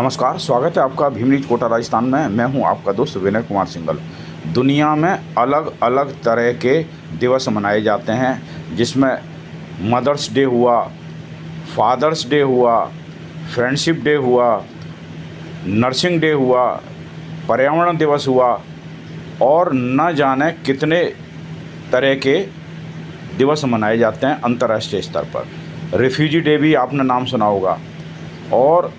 नमस्कार, स्वागत है आपका भीमनीज कोटा राजस्थान में। मैं हूं आपका दोस्त विनय कुमार सिंघल। दुनिया में अलग अलग तरह के दिवस मनाए जाते हैं, जिसमें मदर्स डे हुआ, फादर्स डे हुआ, फ्रेंडशिप डे हुआ, नर्सिंग डे हुआ, पर्यावरण दिवस हुआ और न जाने कितने तरह के दिवस मनाए जाते हैं अंतर्राष्ट्रीय स्तर पर। रिफ्यूजी डे भी आपने नाम सुना होगा। और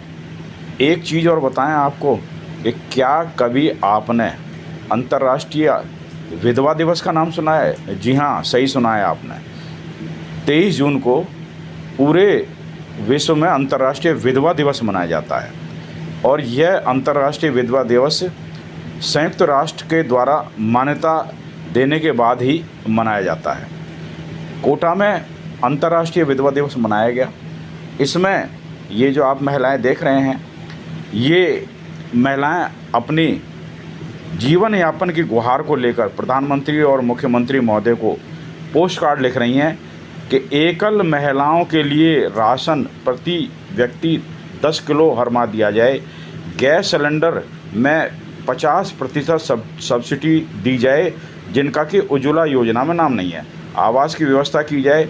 एक चीज़ और बताएं आपको कि क्या कभी आपने अंतर्राष्ट्रीय विधवा दिवस का नाम सुना है? जी हाँ, सही सुना है आपने। 23 जून को पूरे विश्व में अंतर्राष्ट्रीय विधवा दिवस मनाया जाता है और यह अंतर्राष्ट्रीय विधवा दिवस संयुक्त राष्ट्र के द्वारा मान्यता देने के बाद ही मनाया जाता है। कोटा में अंतर्राष्ट्रीय विधवा दिवस मनाया गया। इसमें ये जो आप महिलाएं देख रहे हैं, ये महिलाएं अपनी जीवन यापन की गुहार को लेकर प्रधानमंत्री और मुख्यमंत्री महोदय को पोस्ट कार्ड लिख रही हैं कि एकल महिलाओं के लिए राशन प्रति व्यक्ति 10 किलो हर माह दिया जाए, गैस सिलेंडर में 50% सब्सिडी दी जाए जिनका कि उज्ज्वला योजना में नाम नहीं है, आवास की व्यवस्था की जाए,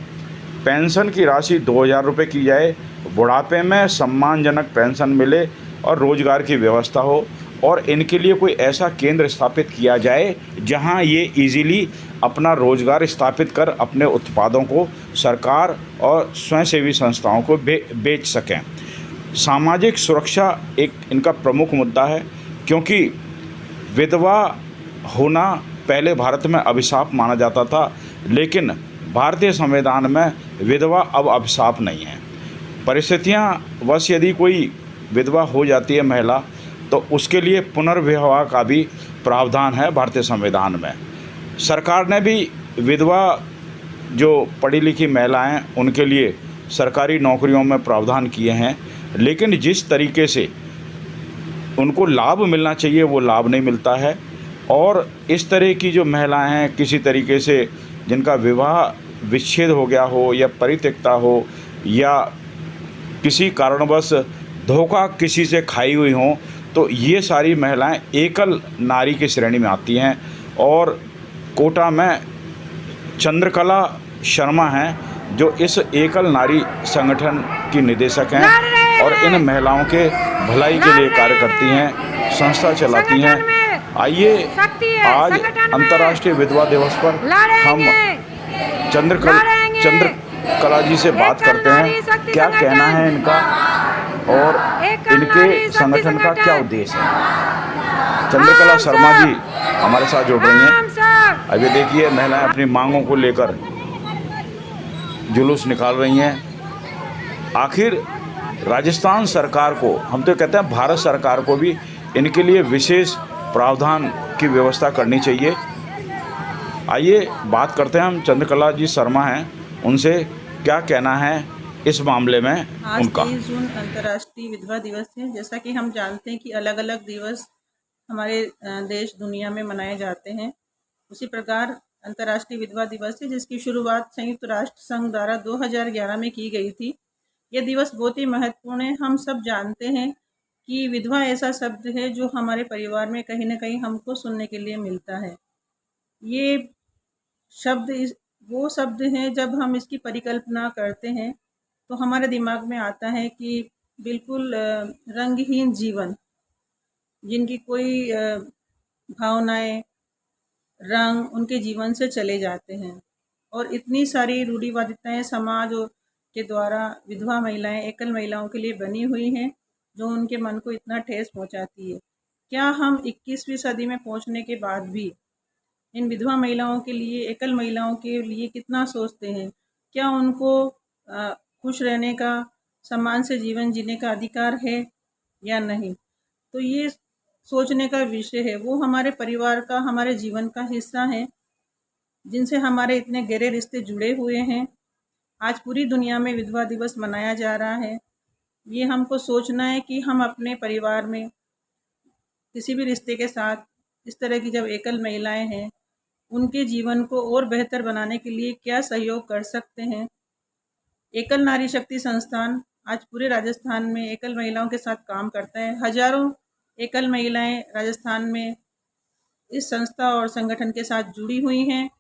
पेंशन की राशि 2000 रुपये की जाए, बुढ़ापे में सम्मानजनक पेंशन मिले और रोज़गार की व्यवस्था हो और इनके लिए कोई ऐसा केंद्र स्थापित किया जाए जहां ये इजीली अपना रोज़गार स्थापित कर अपने उत्पादों को सरकार और स्वयंसेवी संस्थाओं को बेच सकें। सामाजिक सुरक्षा एक इनका प्रमुख मुद्दा है, क्योंकि विधवा होना पहले भारत में अभिशाप माना जाता था, लेकिन भारतीय संविधान में विधवा अब अभिशाप नहीं है। परिस्थितियां वश यदि कोई विधवा हो जाती है महिला, तो उसके लिए पुनर्विवाह का भी प्रावधान है भारतीय संविधान में। सरकार ने भी विधवा जो पढ़ी लिखी महिलाएं उनके लिए सरकारी नौकरियों में प्रावधान किए हैं, लेकिन जिस तरीके से उनको लाभ मिलना चाहिए वो लाभ नहीं मिलता है। और इस तरह की जो महिलाएं हैं, किसी तरीके से जिनका विवाह विच्छेद हो गया हो या परित्यक्ता हो या किसी कारणवश धोखा किसी से खाई हुई हों, तो ये सारी महिलाएं एकल नारी की श्रेणी में आती हैं। और कोटा में चंद्रकला शर्मा हैं जो इस एकल नारी संगठन की निदेशक हैं और इन महिलाओं के भलाई के लिए कार्य करती हैं, संस्था चलाती हैं। आइए आज अंतर्राष्ट्रीय विधवा दिवस पर हम चंद्रकला जी से बात करते हैं, क्या कहना है इनका और इनके संगठन का क्या उद्देश्य है। चंद्रकला शर्मा जी हमारे साथ जुड़ रही हैं। अभी देखिए महिलाएं अपनी मांगों को लेकर जुलूस निकाल रही हैं। आखिर राजस्थान सरकार को, हम तो कहते हैं भारत सरकार को भी इनके लिए विशेष प्रावधान की व्यवस्था करनी चाहिए। आइए बात करते हैं हम। चंद्रकला जी शर्मा हैं, उनसे क्या कहना है इस मामले में उनका। 23 जून अंतर्राष्ट्रीय विधवा दिवस है। जैसा कि हम जानते हैं कि अलग अलग दिवस हमारे देश दुनिया में मनाए जाते हैं, उसी प्रकार अंतर्राष्ट्रीय विधवा दिवस है जिसकी शुरुआत संयुक्त राष्ट्र संघ द्वारा 2011 में की गई थी। यह दिवस बहुत ही महत्वपूर्ण है। हम सब जानते हैं कि विधवा ऐसा शब्द है जो हमारे परिवार में कहीं ना कहीं हमको सुनने के लिए मिलता है। ये शब्द वो शब्द हैं, जब हम इसकी परिकल्पना करते हैं तो हमारे दिमाग में आता है कि बिल्कुल रंगहीन जीवन, जिनकी कोई भावनाएं, रंग उनके जीवन से चले जाते हैं। और इतनी सारी रूढ़िवादिताएं समाज के द्वारा विधवा महिलाएं, एकल महिलाओं के लिए बनी हुई हैं जो उनके मन को इतना ठेस पहुंचाती है। क्या हम 21वीं सदी में पहुंचने के बाद भी इन विधवा महिलाओं के लिए, एकल महिलाओं के लिए कितना सोचते हैं? क्या उनको खुश रहने का, सम्मान से जीवन जीने का अधिकार है या नहीं? तो ये सोचने का विषय है। वो हमारे परिवार का, हमारे जीवन का हिस्सा है, जिनसे हमारे इतने गहरे रिश्ते जुड़े हुए हैं। आज पूरी दुनिया में विधवा दिवस मनाया जा रहा है। ये हमको सोचना है कि हम अपने परिवार में किसी भी रिश्ते के साथ इस तरह की जब एकल महिलाएं हैं, उनके जीवन को और बेहतर बनाने के लिए क्या सहयोग कर सकते हैं। एकल नारी शक्ति संस्थान आज पूरे राजस्थान में एकल महिलाओं के साथ काम करता है। हजारों एकल महिलाएं राजस्थान में इस संस्था और संगठन के साथ जुड़ी हुई हैं।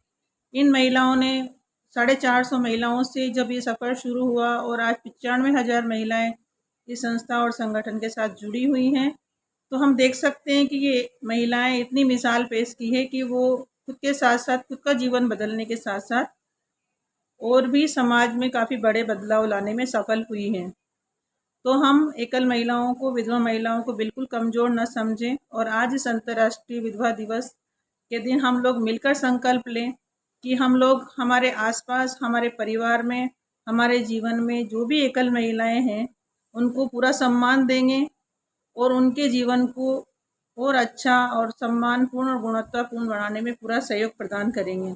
इन महिलाओं ने 450 महिलाओं से जब ये सफ़र शुरू हुआ और आज 95,000 महिलाएं इस संस्था और संगठन के साथ जुड़ी हुई हैं, तो हम देख सकते हैं कि ये महिलाएं इतनी मिसाल पेश की है कि वो खुद के साथ साथ खुद का जीवन बदलने के साथ साथ और भी समाज में काफ़ी बड़े बदलाव लाने में सफल हुई हैं। तो हम एकल महिलाओं को, विधवा महिलाओं को बिल्कुल कमज़ोर न समझें और आज इस अंतर्राष्ट्रीय विधवा दिवस के दिन हम लोग मिलकर संकल्प लें कि हम लोग हमारे आसपास, हमारे परिवार में, हमारे जीवन में जो भी एकल महिलाएं हैं उनको पूरा सम्मान देंगे और उनके जीवन को और अच्छा और सम्मानपूर्ण और गुणवत्तापूर्ण बनाने में पूरा सहयोग प्रदान करेंगे।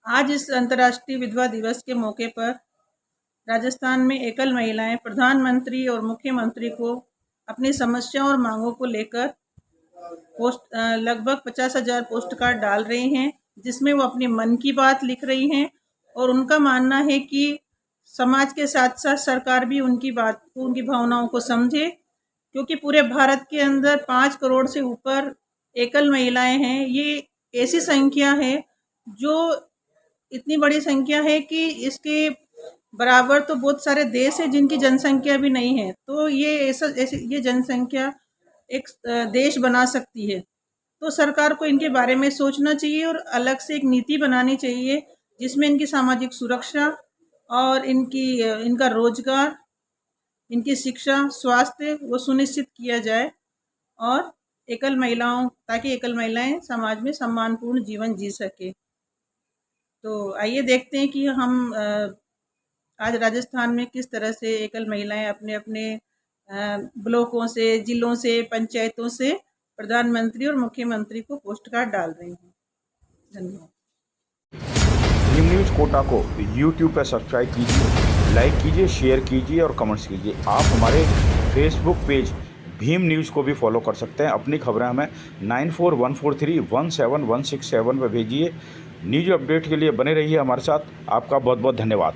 आज इस अंतर्राष्ट्रीय विधवा दिवस के मौके पर राजस्थान में एकल महिलाएं प्रधानमंत्री और मुख्यमंत्री को अपनी समस्याओं और मांगों को लेकर लगभग 50,000 पोस्ट कार्ड डाल रही हैं, जिसमें वो अपनी मन की बात लिख रही हैं और उनका मानना है कि समाज के साथ साथ सरकार भी उनकी बात को, उनकी भावनाओं को समझे, क्योंकि पूरे भारत के अंदर 5 करोड़ से ऊपर एकल महिलाएं हैं। ये ऐसी संख्या है जो इतनी बड़ी संख्या है कि इसके बराबर तो बहुत सारे देश हैं जिनकी जनसंख्या भी नहीं है। तो ये ये जनसंख्या एक देश बना सकती है। तो सरकार को इनके बारे में सोचना चाहिए और अलग से एक नीति बनानी चाहिए जिसमें इनकी सामाजिक सुरक्षा और इनका रोजगार, इनकी शिक्षा, स्वास्थ्य वो सुनिश्चित किया जाए और ताकि एकल महिलाएं समाज में सम्मानपूर्ण जीवन जी सके। तो आइए देखते हैं कि हम आज राजस्थान में किस तरह से एकल महिलाएं अपने अपने ब्लॉकों से, जिलों से, पंचायतों से प्रधानमंत्री और मुख्यमंत्री को पोस्ट कार्ड डाल रही हैं। धन्यवाद। भीम न्यूज़ कोटा को यूट्यूब पर सब्सक्राइब कीजिए, लाइक कीजिए, शेयर कीजिए और कमेंट्स कीजिए। आप हमारे फेसबुक पेज भीम न्यूज़ को भी फॉलो कर सकते हैं। अपनी खबरें हमें 9414317167 पर भेजिए। न्यूज़ अपडेट के लिए बने रहिए हमारे साथ। आपका बहुत बहुत धन्यवाद।